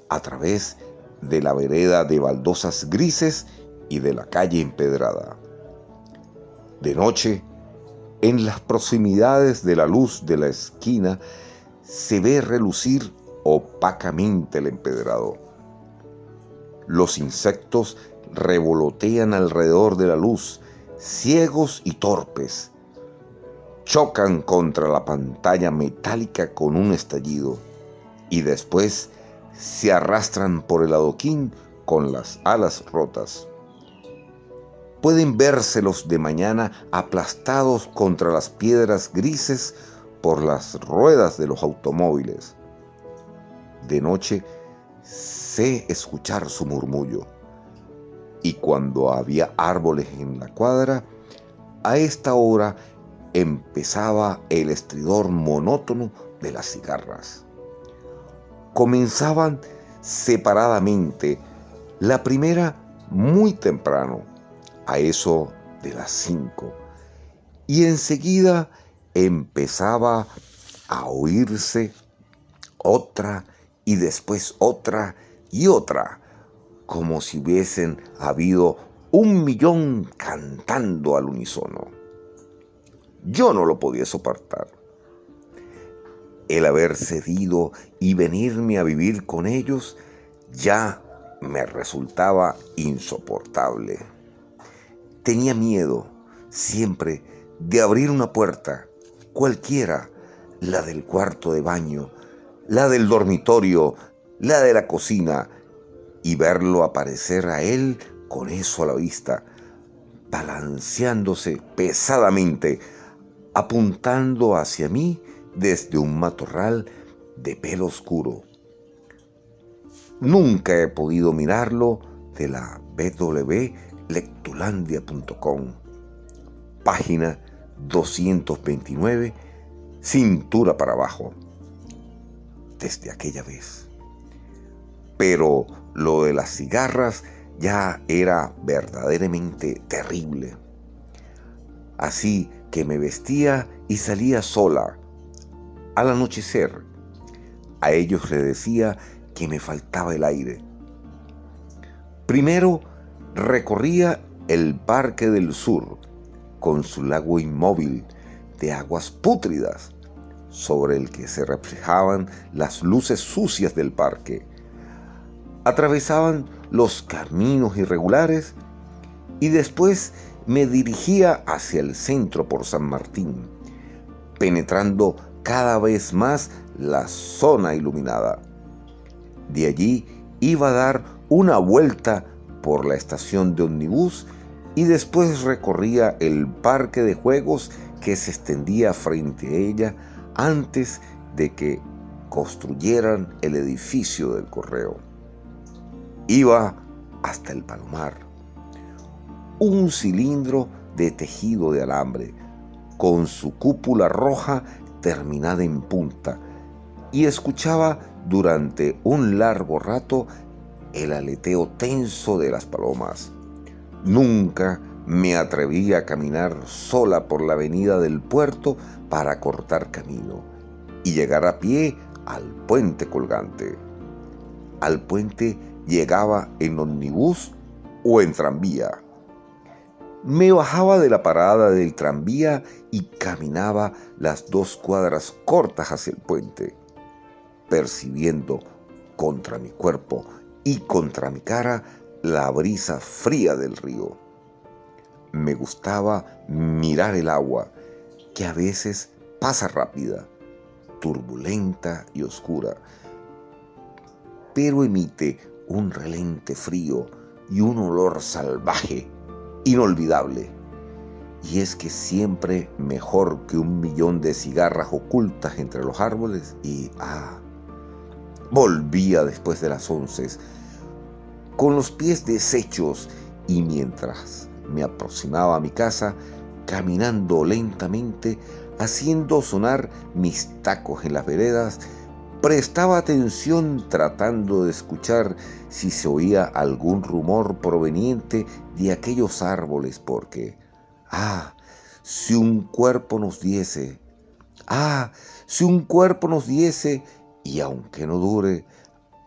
[SPEAKER 10] a través de la vereda de baldosas grises y de la calle empedrada. De noche, en las proximidades de la luz de la esquina, se ve relucir opacamente el empedrado. Los insectos revolotean alrededor de la luz, ciegos y torpes. Chocan contra la pantalla metálica con un estallido y después se arrastran por el adoquín con las alas rotas. Pueden vérselos de mañana aplastados contra las piedras grises por las ruedas de los automóviles. De noche sé escuchar su murmullo, y cuando había árboles en la cuadra, a esta hora empezaba el estridor monótono de las cigarras. Comenzaban separadamente, la primera muy temprano, a eso de las 5, y enseguida empezaba a oírse otra y después otra y otra, como si hubiesen habido 1.000.000 cantando al unísono. Yo no lo podía soportar. El haber cedido y venirme a vivir con ellos ya me resultaba insoportable. Tenía miedo siempre de abrir una puerta, cualquiera, la del cuarto de baño, la del dormitorio, la de la cocina, y verlo aparecer a él con eso a la vista, balanceándose pesadamente, apuntando hacia mí desde un matorral de pelo oscuro. Nunca he podido mirarlo de la www.lectulandia.com, página 229, cintura para abajo, desde aquella vez. Pero lo de las cigarras ya era verdaderamente terrible. Así que me vestía y salía sola. Al anochecer, a ellos les decía que me faltaba el aire. Primero recorría el Parque del Sur, con su lago inmóvil de aguas pútridas, sobre el que se reflejaban las luces sucias del parque. Atravesaban los caminos irregulares y después me dirigía hacia el centro por San Martín, penetrando cada vez más la zona iluminada. De allí iba a dar una vuelta por la estación de ómnibus y después recorría el parque de juegos que se extendía frente a ella antes de que construyeran el edificio del correo. Iba hasta el Palomar, un cilindro de tejido de alambre, con su cúpula roja terminada en punta, y escuchaba durante un largo rato el aleteo tenso de las palomas. Nunca me atreví a caminar sola por la avenida del puerto para cortar camino y llegar a pie al puente colgante. al puente llegaba en ómnibus o en tranvía. Me bajaba de la parada del tranvía y caminaba las 2 cuadras cortas hacia el puente, percibiendo contra mi cuerpo y contra mi cara la brisa fría del río. Me gustaba mirar el agua, que a veces pasa rápida, turbulenta y oscura, pero emite un relente frío y un olor salvaje, inolvidable. Y es que siempre mejor que 1.000.000 de cigarras ocultas entre los árboles. Y volvía después de las 11, con los pies deshechos, y mientras me aproximaba a mi casa, caminando lentamente, haciendo sonar mis tacos en las veredas, prestaba atención tratando de escuchar si se oía algún rumor proveniente de aquellos árboles, porque, si un cuerpo nos diese, si un cuerpo nos diese, y aunque no dure,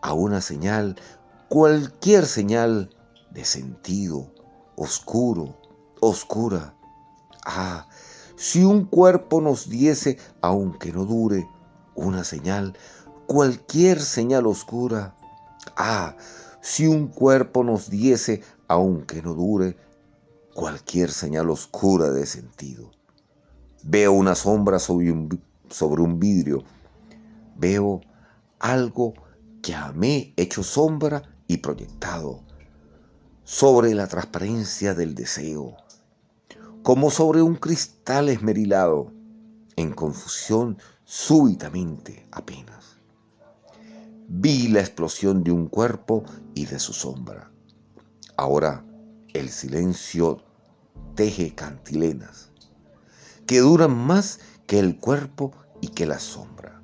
[SPEAKER 10] a una señal, cualquier señal de sentido, oscura. Si un cuerpo nos diese, aunque no dure, una señal, cualquier señal oscura. Si un cuerpo nos diese, aunque no dure, cualquier señal oscura de sentido. Veo una sombra sobre un vidrio. Veo algo que amé hecho sombra y proyectado sobre la transparencia del deseo, como sobre un cristal esmerilado, en confusión súbitamente apenas. Vi la explosión de un cuerpo y de su sombra. Ahora el silencio teje cantilenas que duran más que el cuerpo y que la sombra.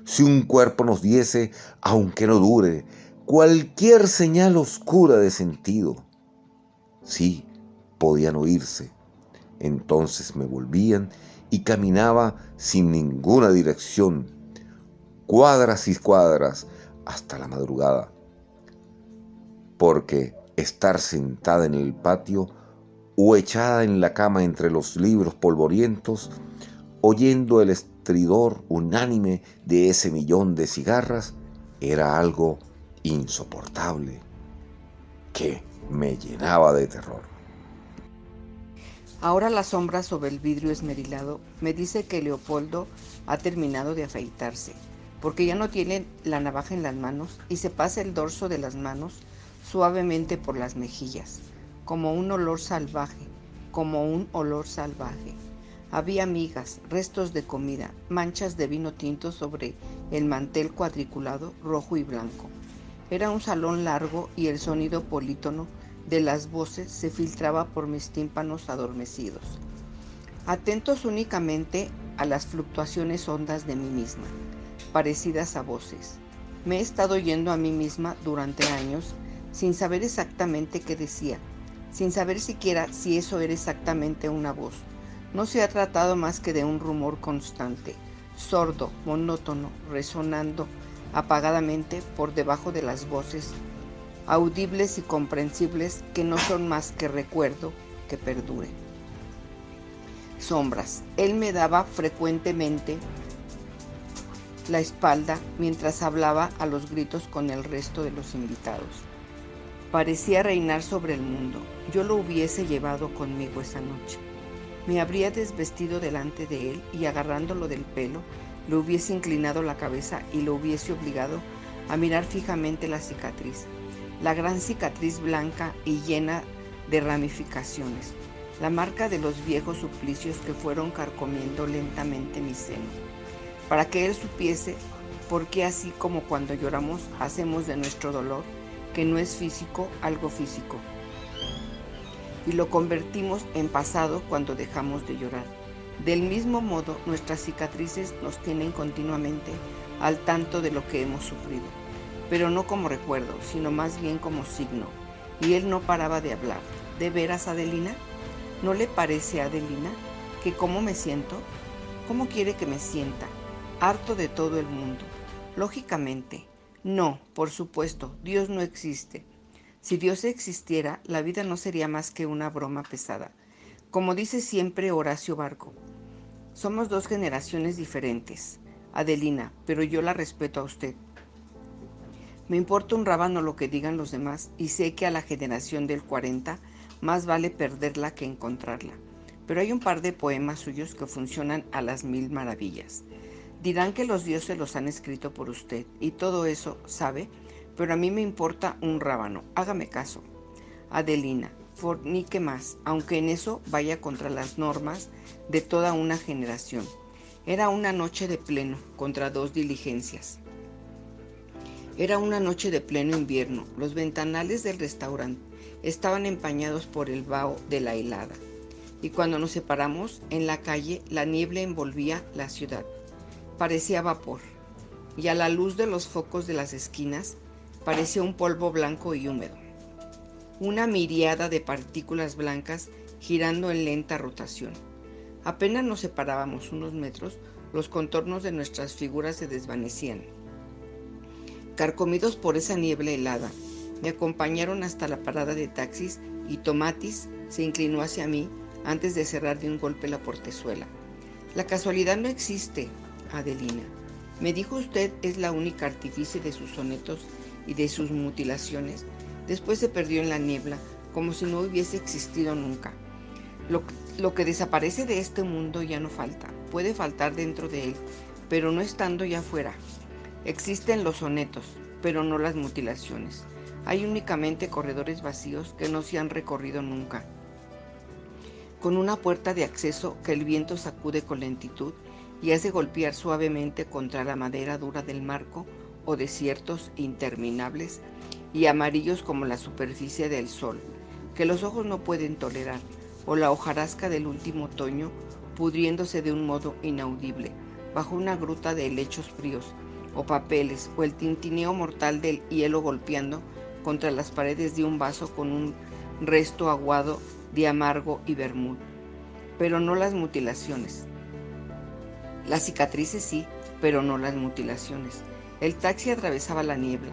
[SPEAKER 10] Si un cuerpo nos diese, aunque no dure, cualquier señal oscura de sentido. Sí, podían oírse. Entonces me volvían y caminaba sin ninguna dirección, cuadras y cuadras, hasta la madrugada. Porque estar sentada en el patio o echada en la cama entre los libros polvorientos, oyendo el estridor unánime de ese 1.000.000 de cigarras, era algo insoportable que me llenaba de terror.
[SPEAKER 11] Ahora la sombra sobre el vidrio esmerilado me dice que Leopoldo ha terminado de afeitarse, porque ya no tiene la navaja en las manos y se pasa el dorso de las manos suavemente por las mejillas, como un olor salvaje. Había migas, restos de comida, manchas de vino tinto sobre el mantel cuadriculado rojo y blanco. Era un salón largo y el sonido polítono de las voces se filtraba por mis tímpanos adormecidos, atentos únicamente a las fluctuaciones hondas de mí misma, parecidas a voces. Me he estado oyendo a mí misma durante años sin saber exactamente qué decía, sin saber siquiera si eso era exactamente una voz. No se ha tratado más que de un rumor constante, sordo, monótono, resonando apagadamente por debajo de las voces, audibles y comprensibles que no son más que recuerdo que perdure. Sombras. Él me daba frecuentemente la espalda mientras hablaba a los gritos con el resto de los invitados. Parecía reinar sobre el mundo. Yo lo hubiese llevado conmigo esa noche. Me habría desvestido delante de él y agarrándolo del pelo, le hubiese inclinado la cabeza y lo hubiese obligado a mirar fijamente la cicatriz, la gran cicatriz blanca y llena de ramificaciones, la marca de los viejos suplicios que fueron carcomiendo lentamente mi seno, para que él supiese por qué, así como cuando lloramos hacemos de nuestro dolor, que no es físico, algo físico, y lo convertimos en pasado cuando dejamos de llorar. Del mismo modo, nuestras cicatrices nos tienen continuamente al tanto de lo que hemos sufrido, pero no como recuerdo, sino más bien como signo. Y él no paraba de hablar. ¿De veras, Adelina? ¿No le parece, Adelina, que cómo me siento? ¿Cómo quiere que me sienta? Harto de todo el mundo. Lógicamente, No, por supuesto, Dios no existe. Si Dios existiera, la vida no sería más que una broma pesada. Como dice siempre Horacio Barco, somos dos generaciones diferentes, Adelina, pero yo la respeto a usted. Me importa un rábano lo que digan los demás y sé que a la generación del 40 más vale perderla que encontrarla. Pero hay un par de poemas suyos que funcionan a las 1000 maravillas. Dirán que los dioses los han escrito por usted y todo eso, ¿sabe? Pero a mí me importa un rábano. Hágame caso. Adelina, fornique más, aunque en eso vaya contra las normas de toda una generación. Era una noche de pleno, contra 2 diligencias. Era una noche de pleno invierno. Los ventanales del restaurante estaban empañados por el vaho de la helada. Y cuando nos separamos, en la calle, la niebla envolvía la ciudad. Parecía vapor. Y a la luz de los focos de las esquinas, parecía un polvo blanco y húmedo. Una miríada de partículas blancas girando en lenta rotación. Apenas nos separábamos unos metros, los contornos de nuestras figuras se desvanecían. Carcomidos por esa niebla helada, me acompañaron hasta la parada de taxis y Tomatis se inclinó hacia mí antes de cerrar de un golpe la portezuela. La casualidad no existe, Adelina. Me dijo usted es la única artífice de sus sonetos y de sus mutilaciones. Después se perdió en la niebla, como si no hubiese existido nunca. Lo que desaparece de este mundo ya no falta. Puede faltar dentro de él, pero no estando ya fuera. Existen los sonetos, pero no las mutilaciones. Hay únicamente corredores vacíos que no se han recorrido nunca. Con una puerta de acceso que el viento sacude con lentitud y hace golpear suavemente contra la madera dura del marco o desiertos interminables y amarillos como la superficie del sol, que los ojos no pueden tolerar, o la hojarasca del último otoño pudriéndose de un modo inaudible, bajo una gruta de helechos fríos, o papeles, o el tintineo mortal del hielo golpeando contra las paredes de un vaso con un resto aguado de amargo y vermut. Pero no las mutilaciones. Las cicatrices sí, pero no las mutilaciones. El taxi atravesaba la niebla,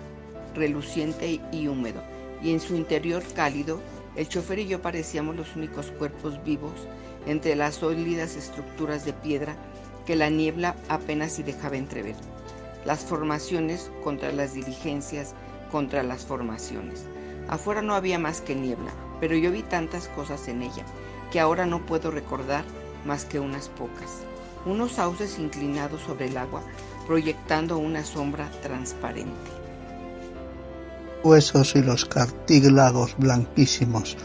[SPEAKER 11] reluciente y húmedo, y en su interior cálido, el chofer y yo parecíamos los únicos cuerpos vivos entre las sólidas estructuras de piedra que la niebla apenas si dejaba entrever. Las formaciones contra las diligencias, contra las formaciones. Afuera no había más que niebla, pero yo vi tantas cosas en ella que ahora no puedo recordar más que unas pocas. Unos sauces inclinados sobre el agua, proyectando una sombra transparente.
[SPEAKER 12] Huesos y los cartílagos blanquísimos,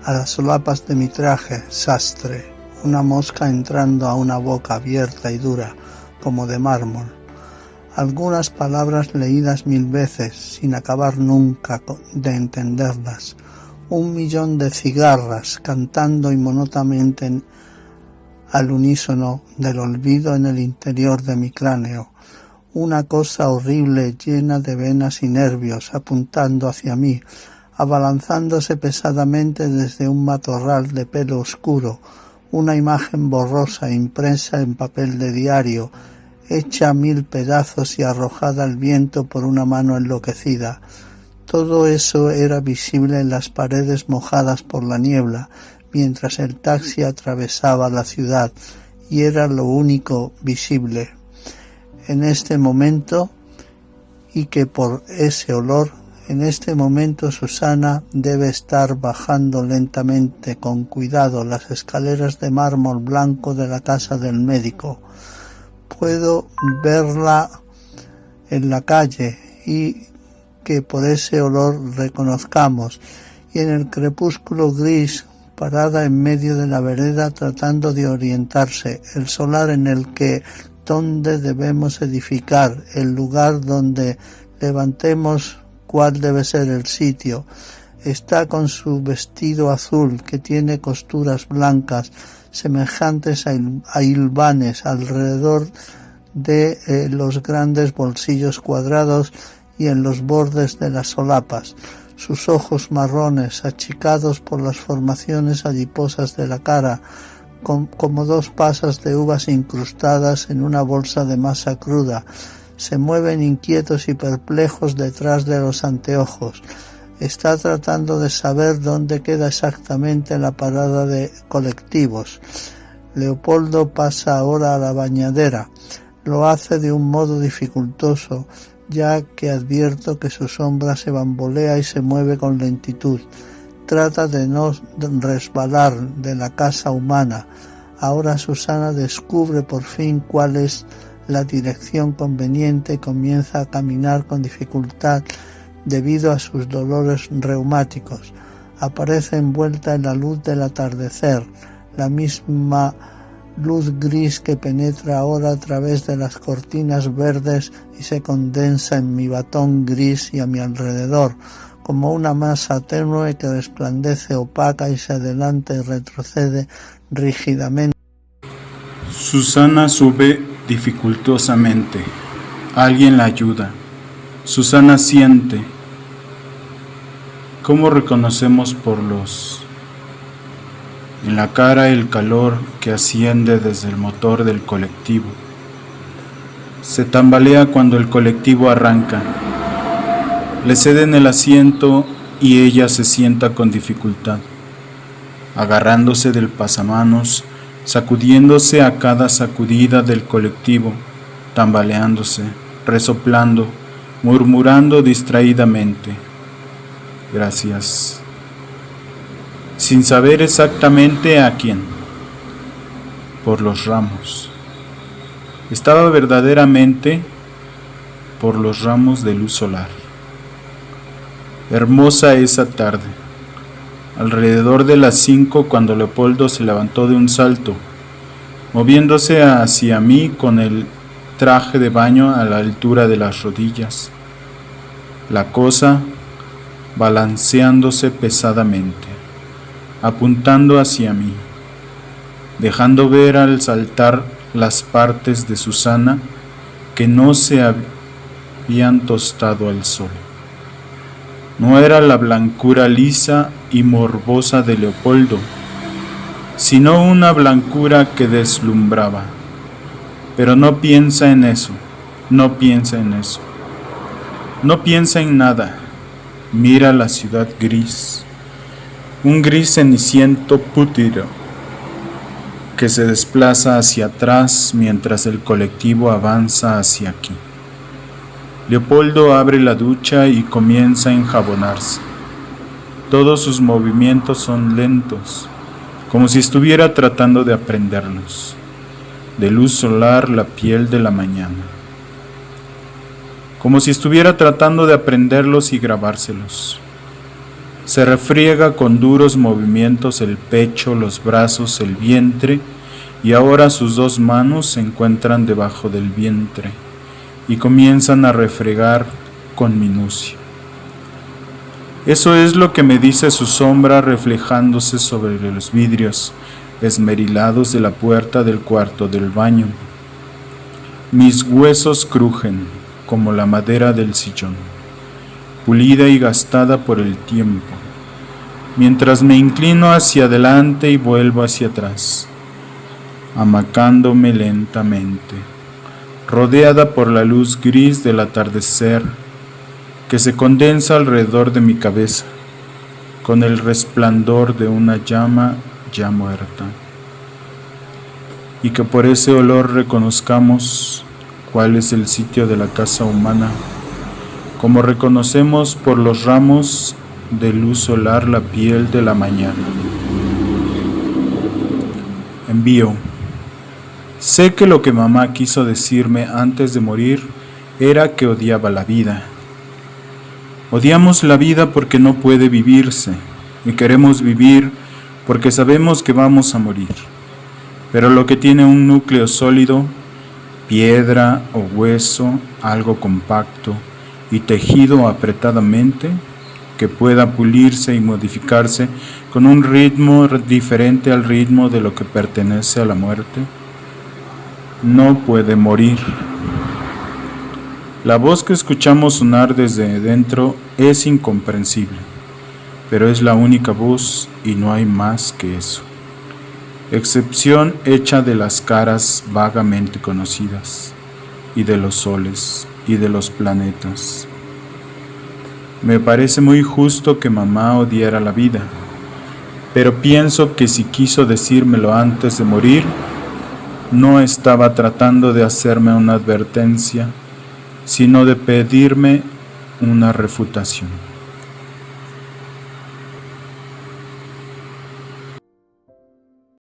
[SPEAKER 12] a las solapas de mi traje, sastre, una mosca entrando a una boca abierta y dura, como de mármol. Algunas palabras leídas 1000 veces, sin acabar nunca de entenderlas. 1.000.000 de cigarras cantando inmonótonamente al unísono del olvido en el interior de mi cráneo. Una cosa horrible llena de venas y nervios apuntando hacia mí, abalanzándose pesadamente desde un matorral de pelo oscuro, una imagen borrosa impresa en papel de diario, hecha a 1000 pedazos y arrojada al viento por una mano enloquecida. Todo eso era visible en las paredes mojadas por la niebla, mientras el taxi atravesaba la ciudad, y era lo único visible. En este momento, y que por ese olor, en este momento Susana debe estar bajando lentamente, con cuidado, las escaleras de mármol blanco de la casa del médico. Puedo verla en la calle y que por ese olor reconozcamos, y en el crepúsculo gris, parada en medio de la vereda tratando de orientarse, el solar en el que dónde debemos edificar, el lugar donde levantemos cuál debe ser el sitio. Está con su vestido azul que tiene costuras blancas semejantes a hilvanes alrededor de los grandes bolsillos cuadrados y en los bordes de las solapas. Sus ojos marrones, achicados por las formaciones adiposas de la cara, como 2 pasas de uvas incrustadas en una bolsa de masa cruda, Se mueven inquietos y perplejos detrás de los anteojos. Está tratando de saber dónde queda exactamente la parada de colectivos. Leopoldo pasa ahora a la bañadera. Lo hace de un modo dificultoso, ya que advierto que su sombra se bambolea y se mueve con lentitud. Trata de no resbalar de la casa humana. Ahora Susana descubre por fin cuál es la dirección conveniente y comienza a caminar con dificultad debido a sus dolores reumáticos. Aparece envuelta en la luz del atardecer, la misma luz gris que penetra ahora a través de las cortinas verdes y se condensa en mi batón gris y a mi alrededor, como una masa tenue que resplandece opaca y se adelanta y retrocede rígidamente.
[SPEAKER 13] Susana sube dificultosamente. Alguien la ayuda. Susana siente. ¿Cómo reconocemos en la cara el calor que asciende desde el motor del colectivo? Se tambalea cuando el colectivo arranca. Le ceden el asiento y ella se sienta con dificultad, agarrándose del pasamanos, sacudiéndose a cada sacudida del colectivo, tambaleándose, resoplando, murmurando distraídamente: gracias, sin saber exactamente a quién. Por los ramos. Estaba verdaderamente por los ramos de luz solar. Hermosa esa tarde, alrededor de las 5, cuando Leopoldo se levantó de un salto, moviéndose hacia mí con el traje de baño a la altura de las rodillas, la cosa balanceándose pesadamente, apuntando hacia mí, dejando ver al saltar las partes de Susana que no se habían tostado al sol. No era la blancura lisa y morbosa de Leopoldo, sino una blancura que deslumbraba. Pero no piensa en eso, no piensa en eso. No piensa en nada. Mira la ciudad gris, un gris ceniciento pútrido que se desplaza hacia atrás mientras el colectivo avanza hacia aquí. Leopoldo abre la ducha y comienza a enjabonarse. Todos sus movimientos son lentos, como si estuviera tratando de aprenderlos. De luz solar la piel de la mañana. Como si estuviera tratando de aprenderlos y grabárselos. Se refriega con duros movimientos el pecho, los brazos, el vientre, y ahora sus 2 manos se encuentran debajo del vientre y comienzan a refregar con minucia. Eso es lo que me dice su sombra reflejándose sobre los vidrios esmerilados de la puerta del cuarto del baño. Mis huesos crujen como la madera del sillón, pulida y gastada por el tiempo, mientras me inclino hacia adelante y vuelvo hacia atrás, amacándome lentamente, rodeada por la luz gris del atardecer que se condensa alrededor de mi cabeza, con el resplandor de una llama ya muerta, y que por ese olor reconozcamos cuál es el sitio de la casa humana, como reconocemos por los ramos de luz solar la piel de la mañana. Envío. Sé que lo que mamá quiso decirme antes de morir era que odiaba la vida. Odiamos la vida porque no puede vivirse, y queremos vivir porque sabemos que vamos a morir. Pero lo que tiene un núcleo sólido, piedra o hueso, algo compacto y tejido apretadamente, que pueda pulirse y modificarse con un ritmo diferente al ritmo de lo que pertenece a la muerte, no puede morir. La voz que escuchamos sonar desde dentro es incomprensible, pero es la única voz y no hay más que eso. Excepción hecha de las caras vagamente conocidas y de los soles y de los planetas. Me parece muy justo que mamá odiara la vida, pero pienso que si quiso decírmelo antes de morir, no estaba tratando de hacerme una advertencia, sino de pedirme una refutación.